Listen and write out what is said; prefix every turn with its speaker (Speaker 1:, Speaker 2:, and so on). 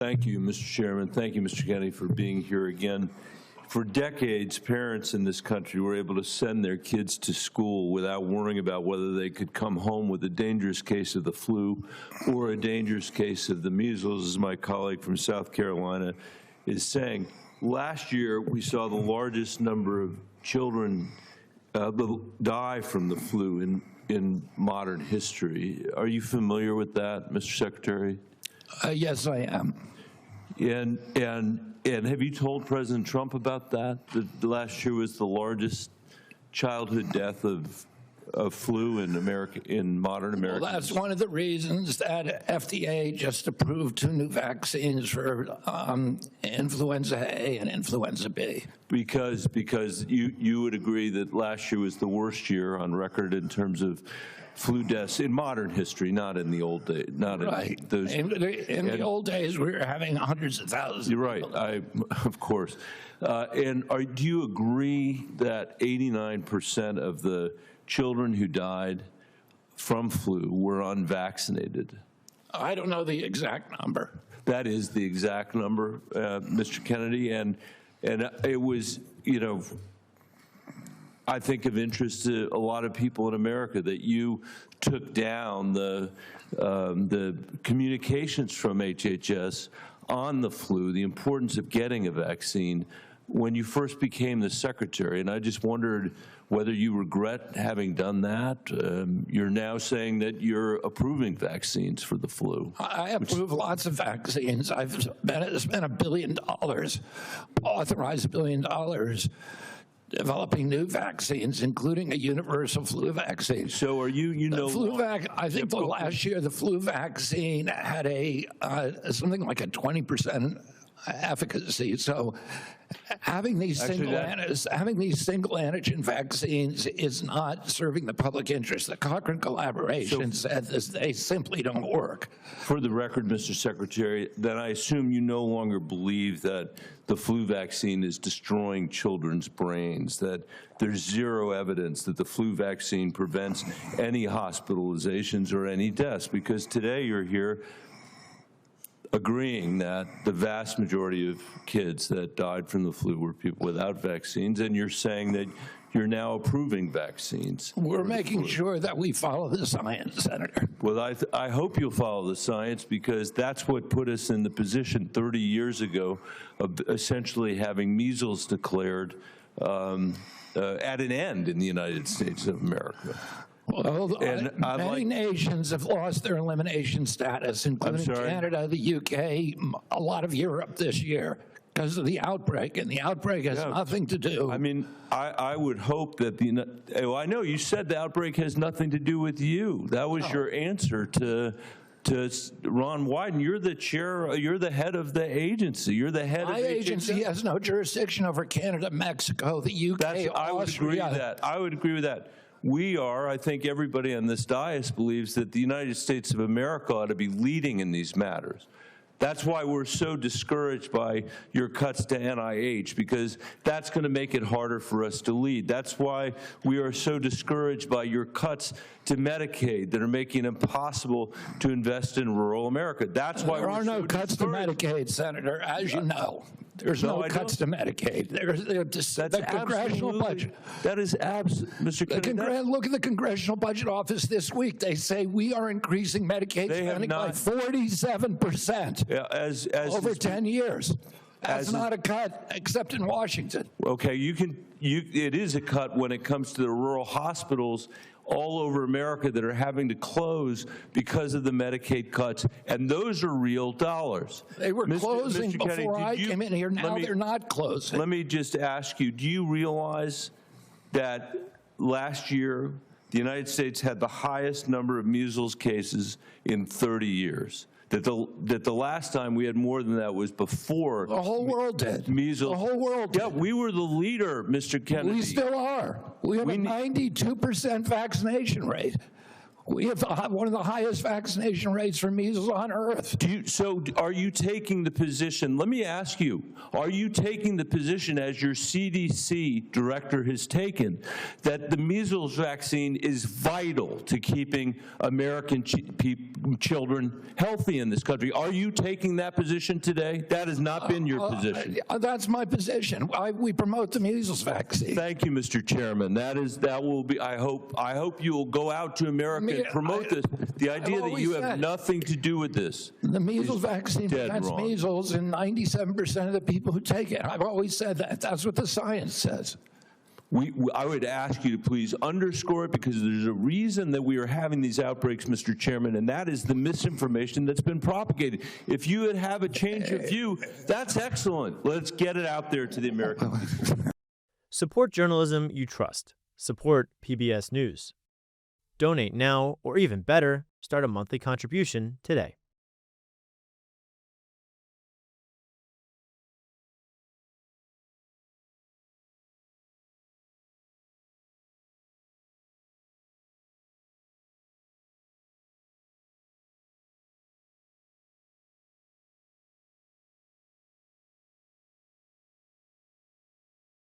Speaker 1: Thank you, Mr. Chairman. Thank you, Mr. Kennedy, for being here again. For decades, parents in this country were able to send their kids to school without worrying about whether they could come home with a dangerous case of the flu or a dangerous case of the measles, as my colleague from South Carolina is saying. Last year, we saw the largest number of children die from the flu in modern history. Are you familiar with that, Mr. Secretary?
Speaker 2: Yes, I am.
Speaker 1: And have you told President Trump about that? The last year was the largest childhood death of flu in America, in modern America.
Speaker 2: Well, that's one of the reasons that FDA just approved 2 new vaccines for influenza A and influenza B.
Speaker 1: Because you would agree that last year was the worst year on record in terms of flu deaths in modern history, not in the old days. Not
Speaker 2: right.
Speaker 1: In those.
Speaker 2: In the old days, we were having hundreds of thousands.
Speaker 1: You're right. Of course. Do you agree that 89% of the children who died from flu were unvaccinated?
Speaker 2: I don't know the exact number.
Speaker 1: That is the exact number, Mr. Kennedy, and it was, you know, I think of interest to a lot of people in America that you took down the communications from HHS on the flu, the importance of getting a vaccine when you first became the secretary. And I just wondered whether you regret having done that. You're now saying that you're approving vaccines for the flu.
Speaker 2: I approve lots of vaccines. I've spent $1 billion, authorized $1 billion, developing new vaccines, including a universal flu vaccine.
Speaker 1: So are you know,
Speaker 2: I think last year the flu vaccine had a something like a 20% efficacy. So having these single antigen vaccines is not serving the public interest. The Cochrane collaboration said they simply don't work.
Speaker 1: For the record, Mr. Secretary, then I assume you no longer believe that the flu vaccine is destroying children's brains, that there's zero evidence that the flu vaccine prevents any hospitalizations or any deaths, because today you're here agreeing that the vast majority of kids that died from the flu were people without vaccines, and you're saying that you're now approving vaccines.
Speaker 2: We're making sure that we follow the science, Senator.
Speaker 1: Well, I hope you'll follow the science, because that's what put us in the position 30 years ago of essentially having measles declared at an end in the United States of America.
Speaker 2: Well, many nations have lost their elimination status, including Canada, the UK, a lot of Europe this year, because of the outbreak, and the outbreak has nothing to do.
Speaker 1: I mean, I would hope that I know you said the outbreak has nothing to do with you. That was your answer to Ron Wyden. You're the chair, you're the head of the agency. You're the head of the
Speaker 2: agency has no jurisdiction over Canada, Mexico, the UK, Austria.
Speaker 1: I would agree with that. I would agree with that. We are, I think everybody on this dais believes that the United States of America ought to be leading in these matters. That's why we're so discouraged by your cuts to NIH, because that's going to make it harder for us to lead. That's why we are so discouraged by your cuts to Medicaid that are making it impossible to invest in rural America. That's why
Speaker 2: there are no cuts to Medicaid, Senator, as you know. There's no cuts to Medicaid. There's the congressional budget.
Speaker 1: That is Mr. Kennedy.
Speaker 2: Look at the Congressional Budget Office this week. They say we are increasing Medicaid spending by 47% over 10 years. That's not a cut, except in Washington.
Speaker 1: Okay, it is a cut when it comes to the rural hospitals all over America that are having to close because of the Medicaid cuts, and those are real dollars.
Speaker 2: They were closing before I came in here. Now they're not closing.
Speaker 1: Let me just ask you, do you realize that last year the United States had the highest number of measles cases in 30 years? That the last time we had more than that was before
Speaker 2: the whole world did.
Speaker 1: Measles.
Speaker 2: The whole world did.
Speaker 1: Yeah, we were the leader, Mr. Kennedy.
Speaker 2: We still are. We have a 92% vaccination rate. We have one of the highest vaccination rates for measles on earth.
Speaker 1: So are you taking the position, let me ask you, are you taking the position, as your CDC director has taken, that the measles vaccine is vital to keeping American children healthy in this country. Are you taking that position today? That has not been your position.
Speaker 2: That's my position. We promote the measles vaccine.
Speaker 1: Thank you, Mr. Chairman. That will be. I hope you will go out to America and promote this. The idea that you have nothing to do with this.
Speaker 2: The measles vaccine prevents measles in 97% of the people who take it. I've always said that. That's what the science says.
Speaker 1: I would ask you to please underscore it, because there's a reason that we are having these outbreaks, Mr. Chairman, and that is the misinformation that's been propagated. If you would have a change of view, that's excellent. Let's get it out there to the American people.
Speaker 3: Support journalism you trust. Support PBS News. Donate now, or even better, start a monthly contribution today.